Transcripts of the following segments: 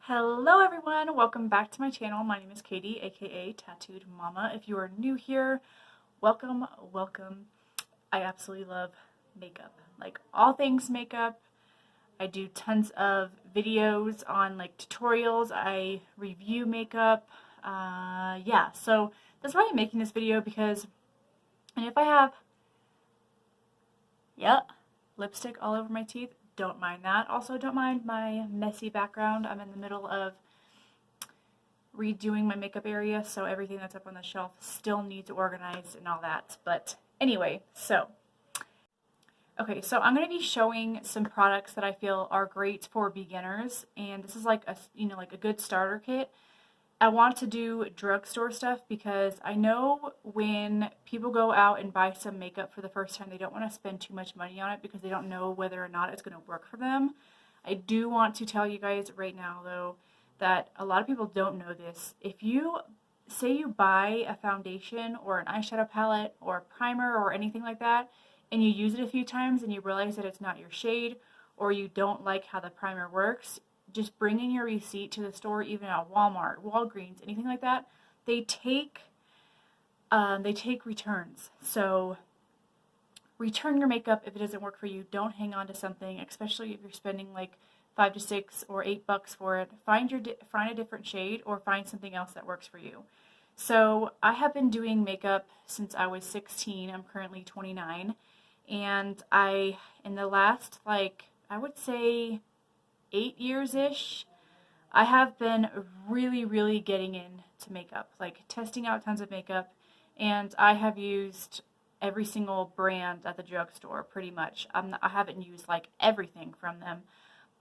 Hello everyone, welcome back to my channel. My name is Katy, aka Tattooed Mama. If you are new here, welcome. I absolutely love makeup, like all things makeup. I do tons of videos on like tutorials. I review makeup. Yeah, so that's why I'm making this video because, and if I have, lipstick all over my teeth, don't mind that. Also, don't mind my messy background. I'm in the middle of redoing my makeup area, so everything that's up on the shelf still needs organized and all that. But anyway, so I'm going to be showing some products that I feel are great for beginners, and this is like a good starter kit. I want to do drugstore stuff because I know when people go out and buy some makeup for the first time, they don't want to spend too much money on it because they don't know whether or not it's going to work for them. I do want to tell you guys right now, though, that a lot of people don't know this. If you say you buy a foundation or an eyeshadow palette or a primer or anything like that, and you use it a few times and you realize that it's not your shade, or you don't like how the primer works, just bring in your receipt to the store, even at Walmart, Walgreens, anything like that. They take returns. So return your makeup if it doesn't work for you. Don't hang on to something, especially if you're spending like $5 to $6 or $8 for it. Find a different shade or find something else that works for you. So I have been doing makeup since I was 16. I'm currently 29, and in the last, I would say 8 years-ish, I have been really getting into makeup, like testing out tons of makeup, and I have used every single brand at the drugstore pretty much. I haven't used like everything from them,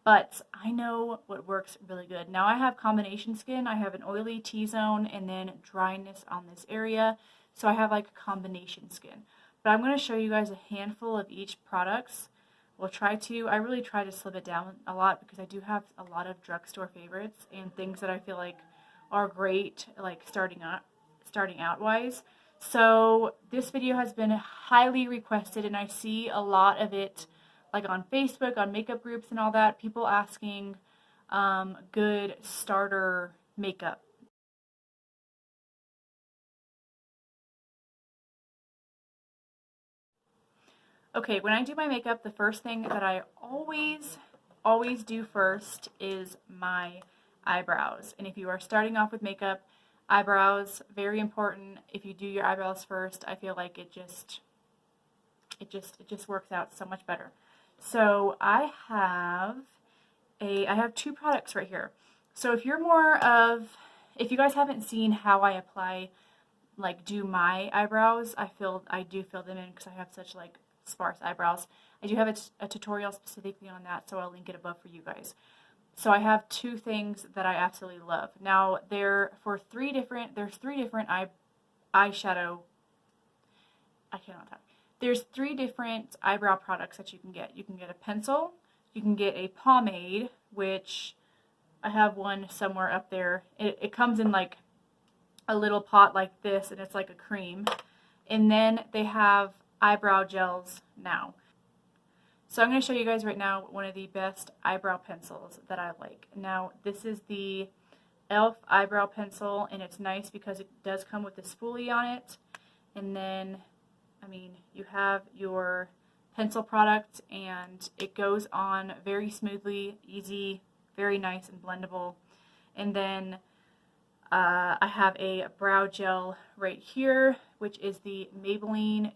but I know what works really good. Now I have combination skin. I have an oily T-zone and then dryness on this area, so I have like combination skin. But I'm going to show you guys a handful of each products. I really try to slip it down a lot because I do have a lot of drugstore favorites and things that I feel like are great, like starting out wise. So this video has been highly requested, and I see a lot of it like on Facebook, on makeup groups and all that, people asking good starter makeup. Okay, when I do my makeup, the first thing that I always do first is my eyebrows. And if you are starting off with makeup, eyebrows, very important. If you do your eyebrows first, I feel like it just works out so much better. So I have two products right here. So if you guys haven't seen how I apply, do my eyebrows, I do fill them in because I have such sparse eyebrows. I do have a tutorial specifically on that, so I'll link it above for you guys. So I have two things that I absolutely love. Now there's three different eyeshadow. I cannot talk. There's 3 different eyebrow products that you can get. You can get a pencil, you can get a pomade, which I have one somewhere up there. It comes in like a little pot like this, and it's like a cream. And then they have eyebrow gels now. So I'm going to show you guys right now one of the best eyebrow pencils that I like. Now this is the e.l.f. eyebrow pencil, and it's nice because it does come with a spoolie on it. And then, you have your pencil product, and it goes on very smoothly, easy, very nice and blendable. And then I have a brow gel right here, which is the Maybelline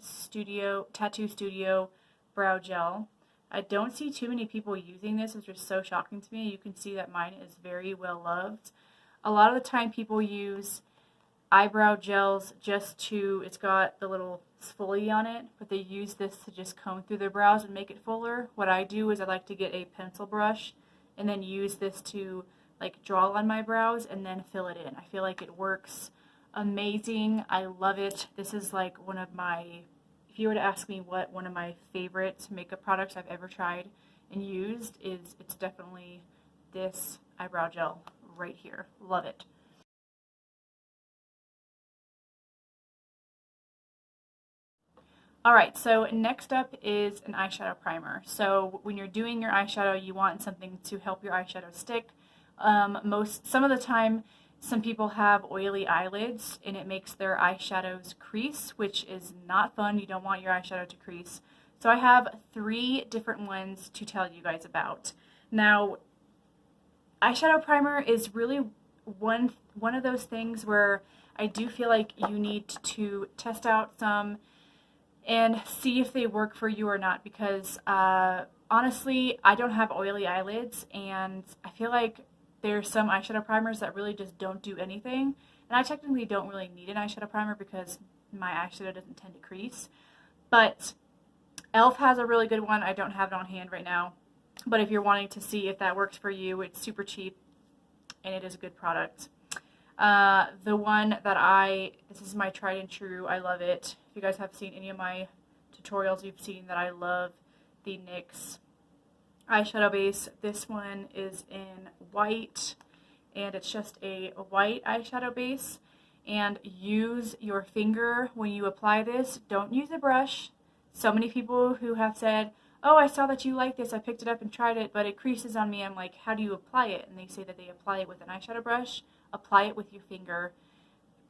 Tattoo Studio Brow Gel. I don't see too many people using this, which is so shocking to me. You can see that mine is very well loved. A lot of the time people use eyebrow gels it's got the little spoolie on it, but they use this to just comb through their brows and make it fuller. What I do is I like to get a pencil brush and then use this to draw on my brows and then fill it in. I feel like it works amazing. I love it. This is one of my, if you were to ask me what one of my favorite makeup products I've ever tried and used is, it's definitely this eyebrow gel right here. Love it. Alright, so next up is an eyeshadow primer. So when you're doing your eyeshadow, you want something to help your eyeshadow stick. Some of the time, some people have oily eyelids and it makes their eyeshadows crease, which is not fun. You don't want your eyeshadow to crease. So I have 3 different ones to tell you guys about. Now, eyeshadow primer is really one of those things where I do feel like you need to test out some and see if they work for you or not, because honestly, I don't have oily eyelids, and I feel like there's some eyeshadow primers that really just don't do anything. And I technically don't really need an eyeshadow primer because my eyeshadow doesn't tend to crease. But e.l.f. has a really good one. I don't have it on hand right now. But if you're wanting to see if that works for you, it's super cheap and it is a good product. The one that this is my tried and true, I love it. If you guys have seen any of my tutorials, you've seen that I love the NYX eyeshadow base. This one is in white, and it's just a white eyeshadow base. And use your finger when you apply this. Don't use a brush. So many people who have said, oh, I saw that you like this, I picked it up and tried it, but it creases on me. I'm like, how do you apply it? And they say that they apply it with an eyeshadow brush. Apply it with your finger,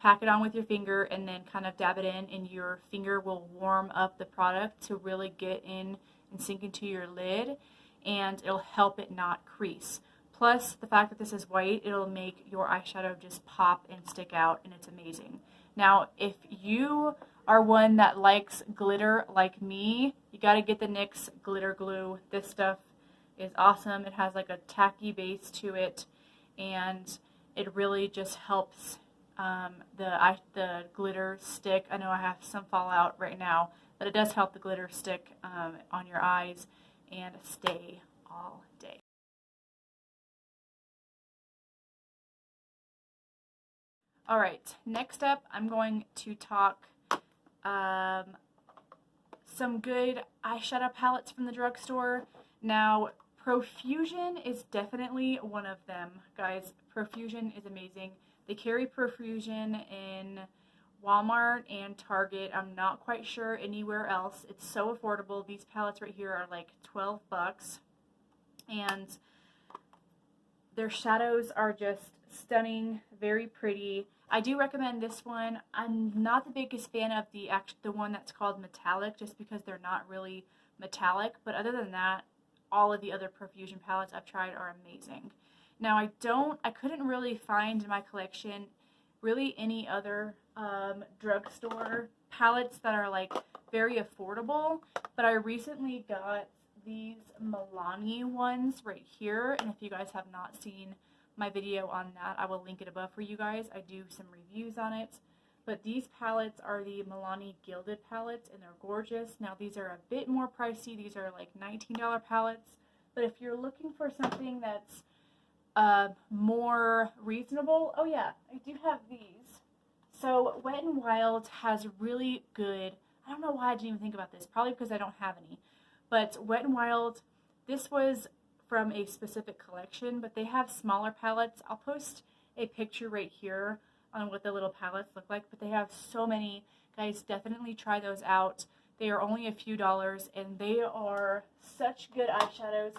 pack it on with your finger, and then kind of dab it in, and your finger will warm up the product to really get in and sink into your lid, and it'll help it not crease. Plus, the fact that this is white, it'll make your eyeshadow just pop and stick out, and it's amazing. Now, if you are one that likes glitter like me, you got to get the NYX glitter glue. This stuff is awesome. It has like a tacky base to it, and it really just helps the glitter stick. I know I have some fallout right now, but it does help the glitter stick on your eyes and stay all day. All right, next up, I'm going to talk some good eyeshadow palettes from the drugstore. Now, Profusion is definitely one of them, guys. Profusion is amazing. They carry Profusion in Walmart and Target. I'm not quite sure anywhere else. It's so affordable. These palettes right here are like 12 bucks. And their shadows are just stunning, very pretty. I do recommend this one. I'm not the biggest fan of the one that's called metallic, just because they're not really metallic. But other than that, all of the other Profusion palettes I've tried are amazing. Now I couldn't really find in my collection really any other drugstore palettes that are like very affordable, but I recently got these Milani ones right here, and if you guys have not seen my video on that, I will link it above for you guys. I do some reviews on it. But these palettes are the Milani Gilded palettes, and they're gorgeous. Now, these are a bit more pricey. These are like $19 palettes. But if you're looking for something that's more reasonable, oh yeah, I do have these. So, Wet n Wild has really good, I don't know why I didn't even think about this. Probably because I don't have any. But Wet n Wild, this was from a specific collection, but they have smaller palettes. I'll post a picture right here on what the little palettes look like, but they have so many. Guys, definitely try those out. They are only a few dollars, and they are such good eyeshadows,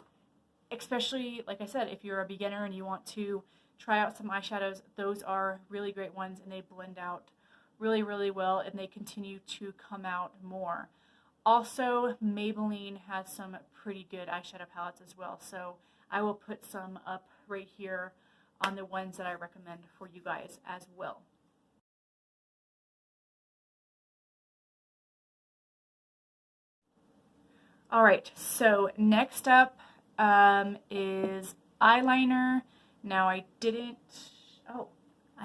especially, like I said, if you're a beginner and you want to try out some eyeshadows. Those are really great ones, and they blend out really, really well, and they continue to come out more. Also, Maybelline has some pretty good eyeshadow palettes as well, so I will put some up right here on the ones that I recommend for you guys as well. Alright, so next up is eyeliner. Now I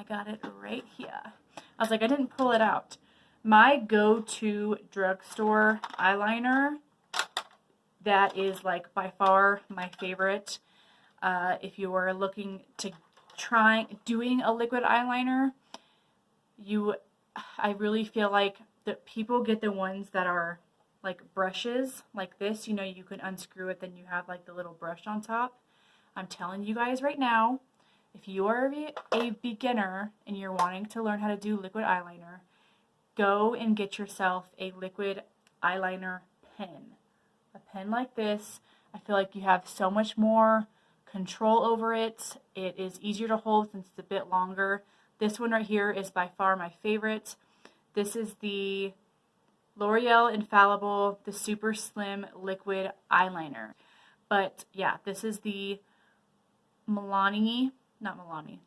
got it right here. I was like, I didn't pull it out. My go-to drugstore eyeliner, that is like by far my favorite. If you are looking to try doing a liquid eyeliner, I really feel like that people get the ones that are like brushes like this. You know, you can unscrew it, then you have like the little brush on top. I'm telling you guys right now, if you are a beginner and you're wanting to learn how to do liquid eyeliner, go and get yourself a liquid eyeliner pen. A pen like this, I feel like you have so much more control over it. It is easier to hold since it's a bit longer. This one right here is by far my favorite. This is the L'Oreal Infallible, the Super Slim Liquid Eyeliner. But yeah, this is the the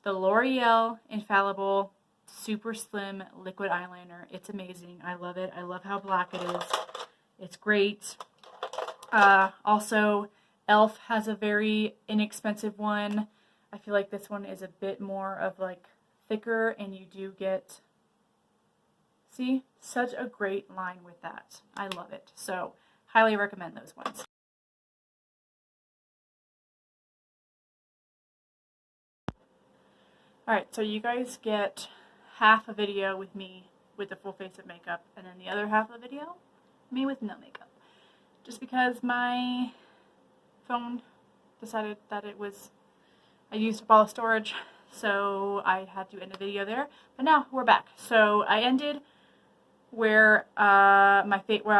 L'Oreal Infallible Super Slim Liquid Eyeliner. It's amazing. I love it. I love how black it is. It's great. Also, e.l.f. has a very inexpensive one. I feel like this one is a bit more of like thicker, and you do get, see, such a great line with that. I love it. So, highly recommend those ones. Alright, so you guys get half a video with me with the full face of makeup, and then the other half of the video, me with no makeup. Just because my phone decided that I used up all the storage, so I had to end the video there. But now we're back. So I ended where where I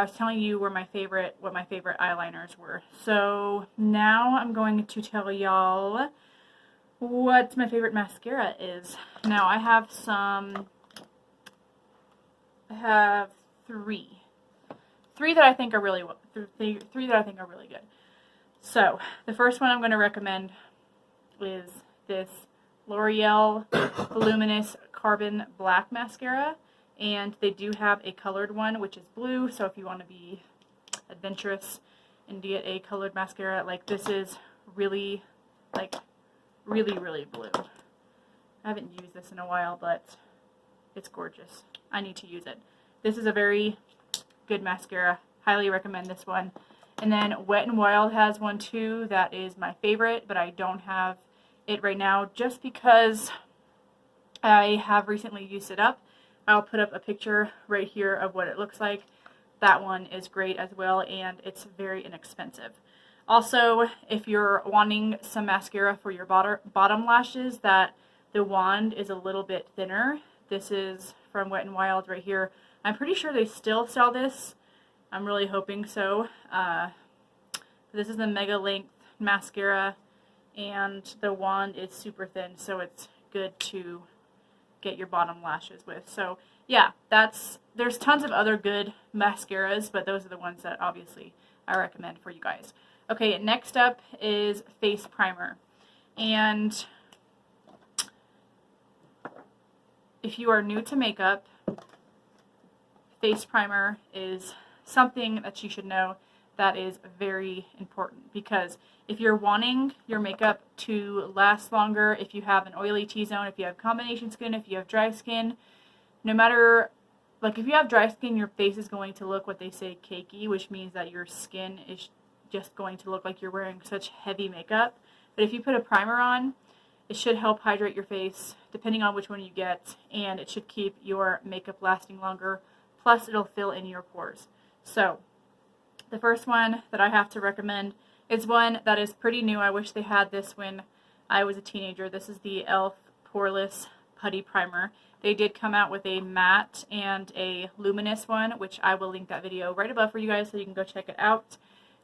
was telling you what my favorite eyeliners were. So now I'm going to tell y'all what my favorite mascara is. Now I have three that I think are really good. So the first one I'm going to recommend is this L'Oreal Voluminous Carbon Black Mascara, and they do have a colored one which is blue, so if you want to be adventurous and get a colored mascara, like this is really blue. I haven't used this in a while, but it's gorgeous. I need to use it. This is a very good mascara. Highly recommend this one. And then Wet n Wild has one too that is my favorite, but I don't have it right now just because I have recently used it up. I'll put up a picture right here of what it looks like. That one is great as well, and it's very inexpensive. Also, if you're wanting some mascara for your bottom lashes that the wand is a little bit thinner, this is from Wet n Wild right here. I'm pretty sure they still sell this. I'm really hoping so. This is the Mega Length Mascara, and the wand is super thin, so it's good to get your bottom lashes with. So yeah, there's tons of other good mascaras, but those are the ones that obviously I recommend for you guys. Okay, next up is face primer. And if you are new to makeup, face primer is something that you should know that is very important, because if you're wanting your makeup to last longer, if you have an oily T-zone, if you have combination skin, if you have dry skin, no matter, like if you have dry skin, your face is going to look what they say cakey, which means that your skin is just going to look like you're wearing such heavy makeup. But if you put a primer on, it should help hydrate your face, depending on which one you get, and it should keep your makeup lasting longer, plus it'll fill in your pores. So, the first one that I have to recommend is one that is pretty new. I wish they had this when I was a teenager. This is the e.l.f. Poreless Putty Primer. They did come out with a matte and a luminous one, which I will link that video right above for you guys so you can go check it out,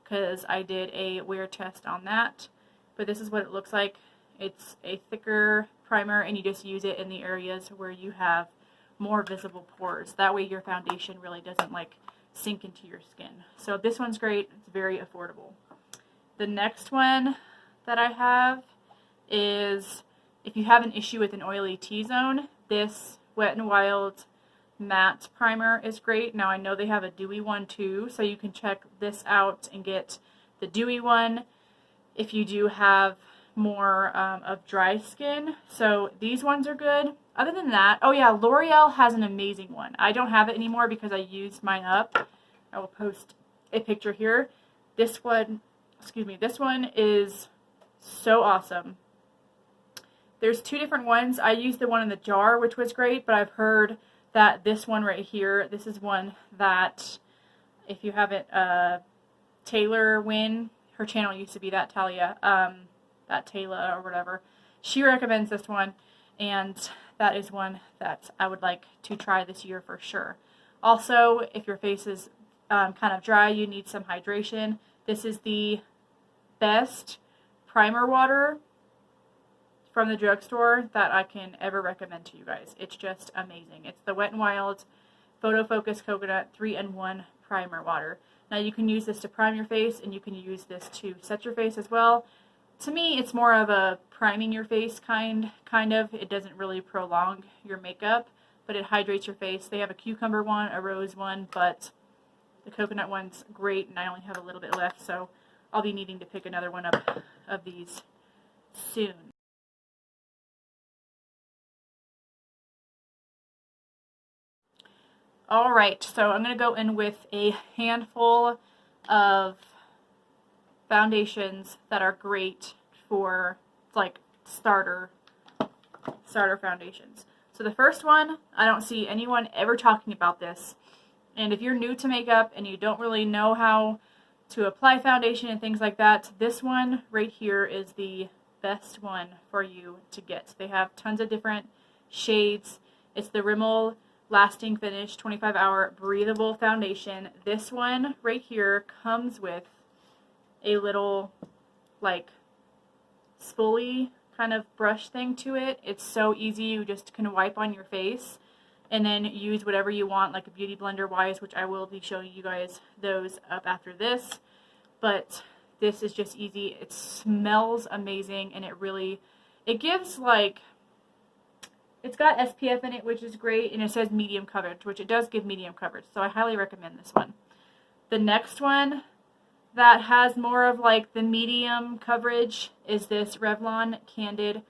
because I did a wear test on that. But this is what it looks like. It's a thicker primer, and you just use it in the areas where you have more visible pores. That way your foundation really doesn't like sink into your skin. So this one's great. It's very affordable. The next one that I have is, if you have an issue with an oily T-zone, this Wet n Wild matte primer is great. Now I know they have a dewy one too, so you can check this out and get the dewy one if you do have more of dry skin. So these ones are good. Other than that, oh yeah, L'Oreal has an amazing one. I don't have it anymore because I used mine up. I will post a picture here. This one is so awesome. There's two different ones. I used the one in the jar, which was great, but I've heard that this one right here, this is one that, if you haven't, Taylor Wynn, her channel used to be that Talia, that Taylor or whatever, she recommends this one, and that is one that I would like to try this year for sure. Also, if your face is kind of dry, you need some hydration, this is the best primer water from the drugstore that I can ever recommend to you guys. It's just amazing. It's the Wet n Wild Photo Focus Coconut 3-in-1 Primer Water. Now you can use this to prime your face, and you can use this to set your face as well. To me, it's more of a priming your face kind of. It doesn't really prolong your makeup, but it hydrates your face. They have a cucumber one, a rose one, but the coconut one's great, and I only have a little bit left, so I'll be needing to pick another one up of these soon. Alright, so I'm going to go in with a handful of foundations that are great for, like, starter foundations. So the first one, I don't see anyone ever talking about this. And if you're new to makeup and you don't really know how to apply foundation and things like that, this one right here is the best one for you to get. They have tons of different shades. It's the Rimmel Lasting Finish 25-Hour Breathable Foundation. This one right here comes with a little, like, spoolie kind of brush thing to it. It's so easy. You just can wipe on your face and then use whatever you want, like a beauty blender wise, which I will be showing you guys those up after this. But this is just easy. It smells amazing, and it gives, like, it's got SPF in it, which is great, and it says medium coverage, which it does give medium coverage, so I highly recommend this one. The next one that has more of, like, the medium coverage is this Revlon Candid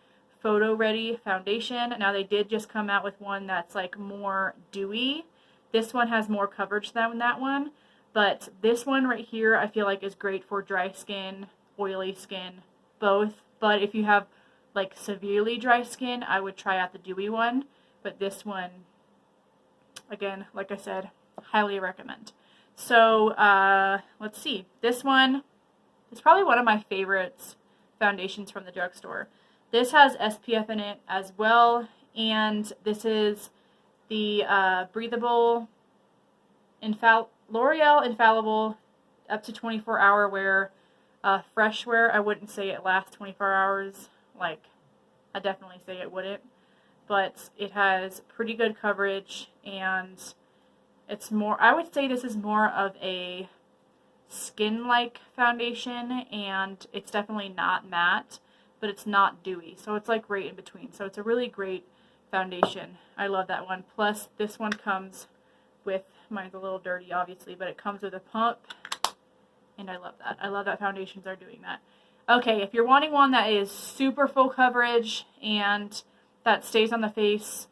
Photo Ready Foundation. Now, they did just come out with one that's, like, more dewy. This one has more coverage than that one, but this one right here I feel like is great for dry skin, oily skin, both. But if you have, like, severely dry skin, I would try out the dewy one. But this one, again, like I said, highly recommend. So, let's see. This one is probably one of my favorites foundations from the drugstore. This has SPF in it as well, and this is the breathable L'Oreal Infallible up to 24-hour wear, fresh wear. I wouldn't say it lasts 24 hours. Like, I definitely say it wouldn't, but it has pretty good coverage, and it's more, I would say this is more of a skin-like foundation, and it's definitely not matte, but it's not dewy, so it's like right in between. So it's a really great foundation. I love that one. Plus, this one comes with, mine's a little dirty obviously, but it comes with a pump, and I love that. I love that foundations are doing that. Okay, if you're wanting one that is super full coverage and that stays on the face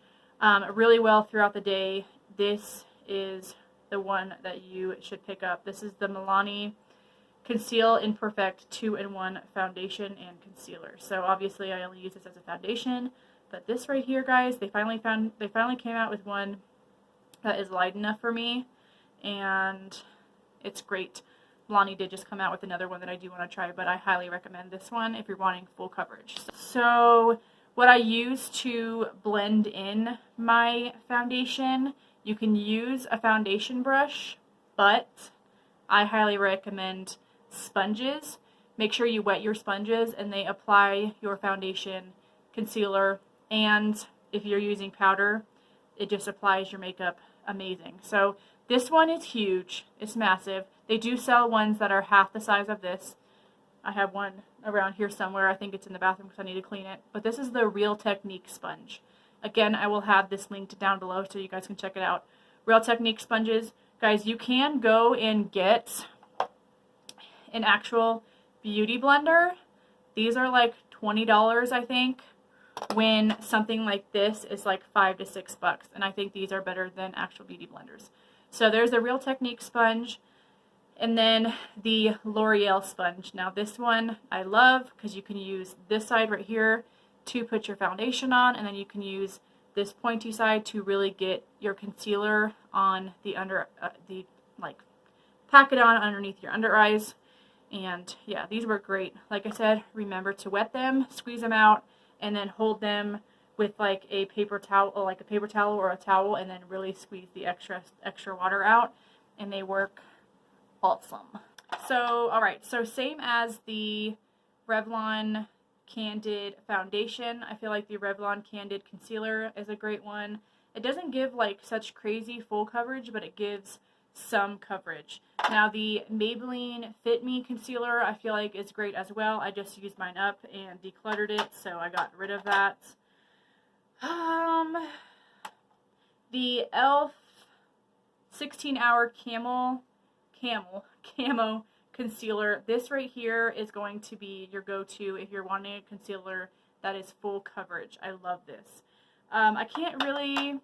really well throughout the day, this is the one that you should pick up. This is the Milani Conceal Imperfect 2-in-1 Foundation and Concealer. So obviously I only use this as a foundation, but this right here, guys, they finally came out with one that is light enough for me, and it's great. Milani did just come out with another one that I do want to try, but I highly recommend this one if you're wanting full coverage. So what I use to blend in my foundation, you can use a foundation brush, but I highly recommend sponges. Make sure you wet your sponges and they apply your foundation, concealer, and if you're using powder, it just applies your makeup amazing. So this one is huge. It's massive. They do sell ones that are half the size of this. I have one around here somewhere. I think it's in the bathroom because I need to clean it. But this is the Real Technique sponge. Again, I will have this linked down below so you guys can check it out. Real Technique sponges. Guys, you can go and get an actual beauty blender. These are like $20, I think, when something like this is like $5 to $6. And I think these are better than actual beauty blenders. So there's the Real Technique sponge. And then the L'Oreal sponge. Now this one I love because you can use this side right here to put your foundation on, and then you can use this pointy side to really get your concealer on the pack it on underneath your under eyes. And yeah, these work great. Like I said, remember to wet them, squeeze them out, and then hold them with like a paper towel or a towel, and then really squeeze the extra water out, and they work awesome. So, alright, so same as the Revlon Candid Foundation. I feel like the Revlon Candid Concealer is a great one. It doesn't give like such crazy full coverage, but it gives some coverage. Now the Maybelline Fit Me Concealer I feel like is great as well. I just used mine up and decluttered it, so I got rid of that. The e.l.f. 16-hour Camo Concealer. This right here is going to be your go-to if you're wanting a concealer that is full coverage. I love this. I can't really,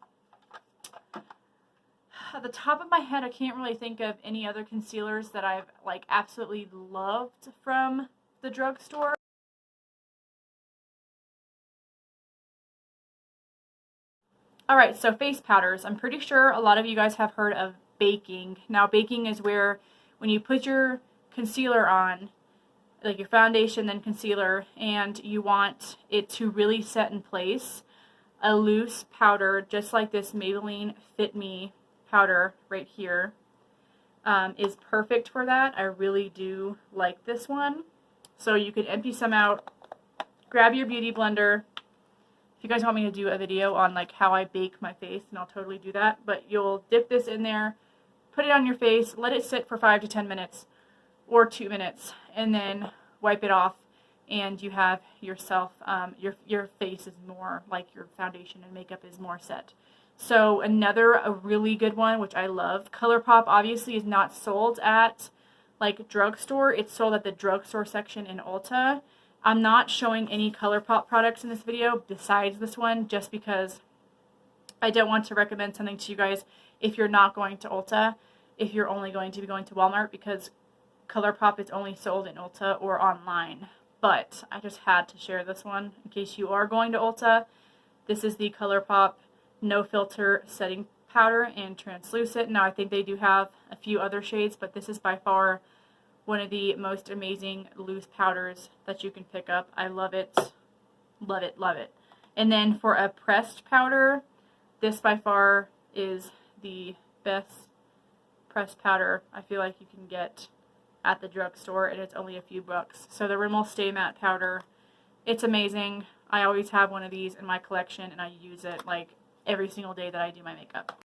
at the top of my head, I can't really think of any other concealers that I've like absolutely loved from the drugstore. Alright, so face powders. I'm pretty sure a lot of you guys have heard of baking. Now baking is where when you put your concealer on, like your foundation then concealer, and you want it to really set in place, a loose powder just like this Maybelline Fit Me powder right here is perfect for that. I really do like this one. So you could empty some out, grab your beauty blender. If you guys want me to do a video on like how I bake my face, and I'll totally do that, but you'll dip this in there, put it on your face, let it sit for 5 to 10 minutes or 2 minutes, and then wipe it off, and you have yourself, your face is more like your foundation and makeup is more set. So a really good one, which I love, ColourPop obviously is not sold at like drugstore. It's sold at the drugstore section in Ulta. I'm not showing any ColourPop products in this video besides this one, just because I don't want to recommend something to you guys if you're not going to Ulta, if you're only going to be going to Walmart, because ColourPop is only sold in Ulta or online. But I just had to share this one in case you are going to Ulta. This is the ColourPop No Filter Setting Powder in Translucent. Now I think they do have a few other shades, but this is by far one of the most amazing loose powders that you can pick up. I love it. Love it, love it. And then for a pressed powder, this by far is the best pressed powder I feel like you can get at the drugstore, and it's only a few bucks. So the Rimmel Stay Matte powder, it's amazing. I always have one of these in my collection, and I use it like every single day that I do my makeup.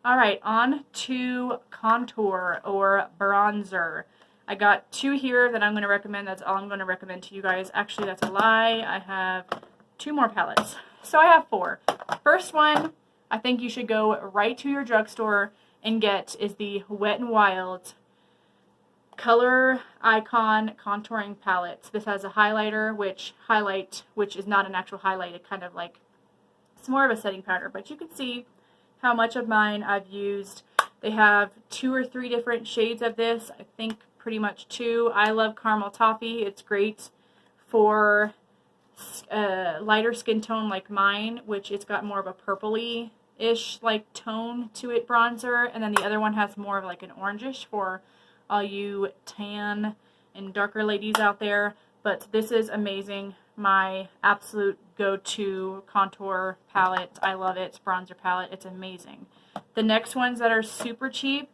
Alright, on to contour or bronzer. I got 2 here that I'm going to recommend. That's all I'm going to recommend to you guys. Actually, that's a lie. I have 2 more palettes. So I have 4. First one, I think you should go right to your drugstore and get is the Wet n Wild Color Icon Contouring Palette. This has a highlighter, which is not an actual highlight. It kind of like, it's more of a setting powder, but you can see how much of mine I've used. They have 2 or 3 different shades of this. I think pretty much 2. I love Caramel Toffee. It's great for lighter skin tone like mine, which it's got more of a purpley-ish like tone to it bronzer. And then the other one has more of like an orangish for all you tan and darker ladies out there. But this is amazing. My absolute go-to contour palette. I love it. It's bronzer palette. It's amazing. The next ones that are super cheap,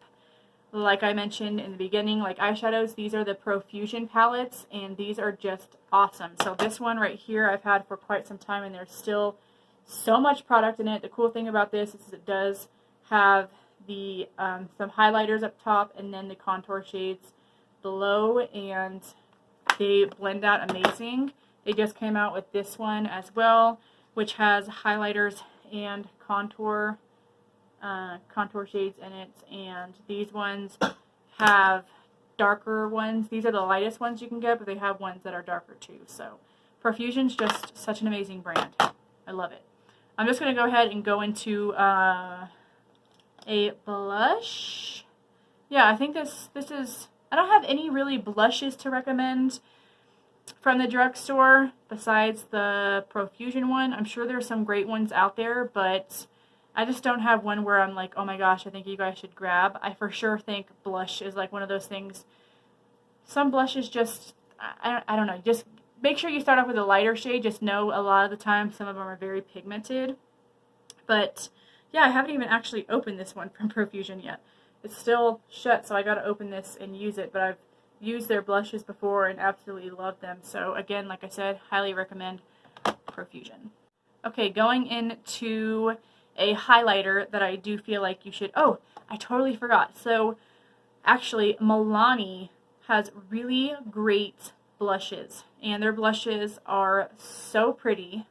like I mentioned in the beginning, like eyeshadows, these are the Profusion palettes, and these are just awesome. So this one right here I've had for quite some time, and there's still so much product in it. The cool thing about this is it does have the some highlighters up top and then the contour shades below, and they blend out amazing. They just came out with this one as well, which has highlighters and contour shades in it. And these ones have darker ones. These are the lightest ones you can get, but they have ones that are darker too. So Profusion's just such an amazing brand. I love it. I'm just going to go ahead and go into a blush. Yeah, I think this is, I don't have any really blushes to recommend from the drugstore besides the Profusion one. I'm sure there's some great ones out there, but I just don't have one where I'm like, oh my gosh, I think you guys should grab. I for sure think blush is like one of those things. Some blushes just, I don't know, just make sure you start off with a lighter shade. Just know a lot of the time some of them are very pigmented. But yeah, I haven't even actually opened this one from Profusion yet. it's still shut, so I gotta open this and use it, but I've used their blushes before and absolutely love them. So again, like I said, highly recommend Profusion. Okay, going into a highlighter that I do feel like you should, oh, I totally forgot. So actually, Milani has really great blushes, and their blushes are so pretty.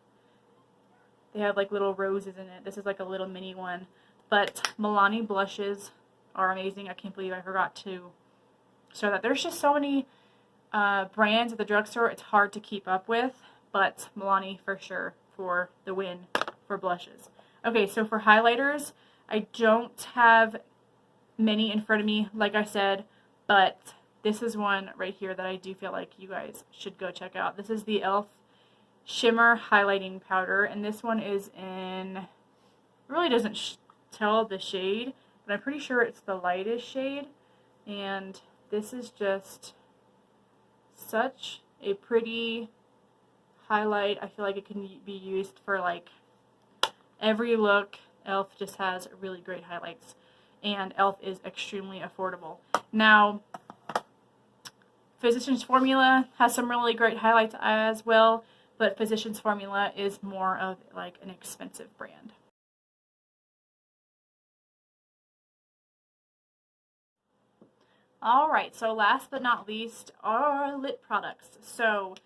They have like little roses in it. This is like a little mini one, but Milani blushes are amazing. I can't believe I forgot to show that. There's just so many brands at the drugstore, it's hard to keep up with, but Milani for sure for the win for blushes. Okay, so for highlighters, I don't have many in front of me, like I said, but this is one right here that I do feel like you guys should go check out. This is the e.l.f. Shimmer Highlighting Powder, and this one is in, it really doesn't tell the shade, but I'm pretty sure it's the lightest shade, and this is just such a pretty highlight. I feel like it can be used for like every look. e.l.f. just has really great highlights, and e.l.f. is extremely affordable. Now, Physicians Formula has some really great highlights as well, but Physicians Formula is more of like an expensive brand. Alright, so last but not least are lip products. So,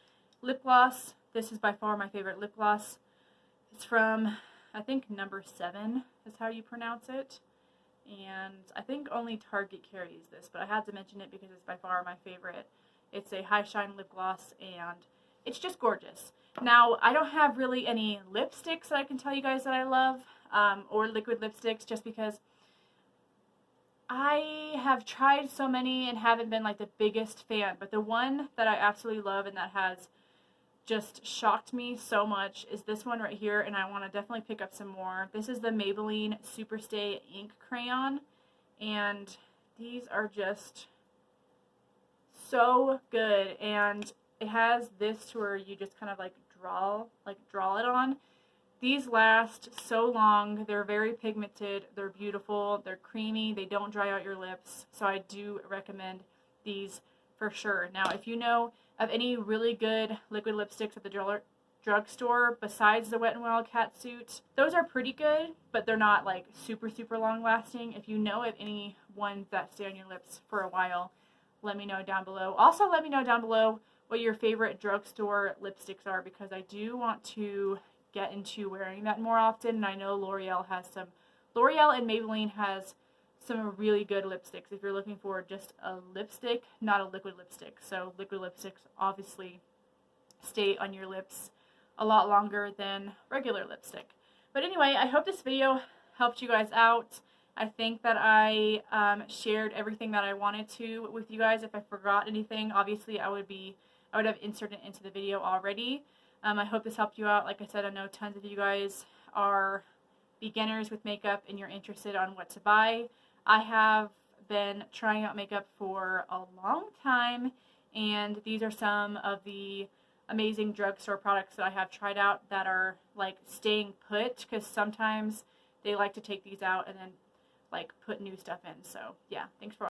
lip gloss. This is by far my favorite lip gloss. It's from, I think, number 7 is how you pronounce it. And I think only Target carries this, but I had to mention it because it's by far my favorite. It's a high shine lip gloss, and it's just gorgeous. Now, I don't have really any lipsticks that I can tell you guys that I love, or liquid lipsticks, just because I have tried so many and haven't been like the biggest fan, but the one that I absolutely love and that has just shocked me so much is this one right here, and I want to definitely pick up some more. This is the Maybelline Superstay Ink Crayon, and these are just so good, and it has this to where you just kind of like draw it on. These last so long. They're very pigmented. They're beautiful. They're creamy. They don't dry out your lips. So I do recommend these for sure. Now, if you know of any really good liquid lipsticks at the drugstore besides the Wet n Wild Catsuit, those are pretty good, but they're not like super, super long lasting. If you know of any ones that stay on your lips for a while, let me know down below. Also, let me know down below what your favorite drugstore lipsticks are, because I do want to get into wearing that more often, and I know L'Oreal and Maybelline has some really good lipsticks if you're looking for just a lipstick, not a liquid lipstick. So liquid lipsticks obviously stay on your lips a lot longer than regular lipstick. But anyway, I hope this video helped you guys out. I think that I shared everything that I wanted to with you guys. If I forgot anything, obviously I would have inserted it into the video already. I hope this helped you out. Like I said, I know tons of you guys are beginners with makeup and you're interested on what to buy. I have been trying out makeup for a long time, and these are some of the amazing drugstore products that I have tried out that are like staying put, because sometimes they like to take these out and then like put new stuff in. So yeah, thanks for watching.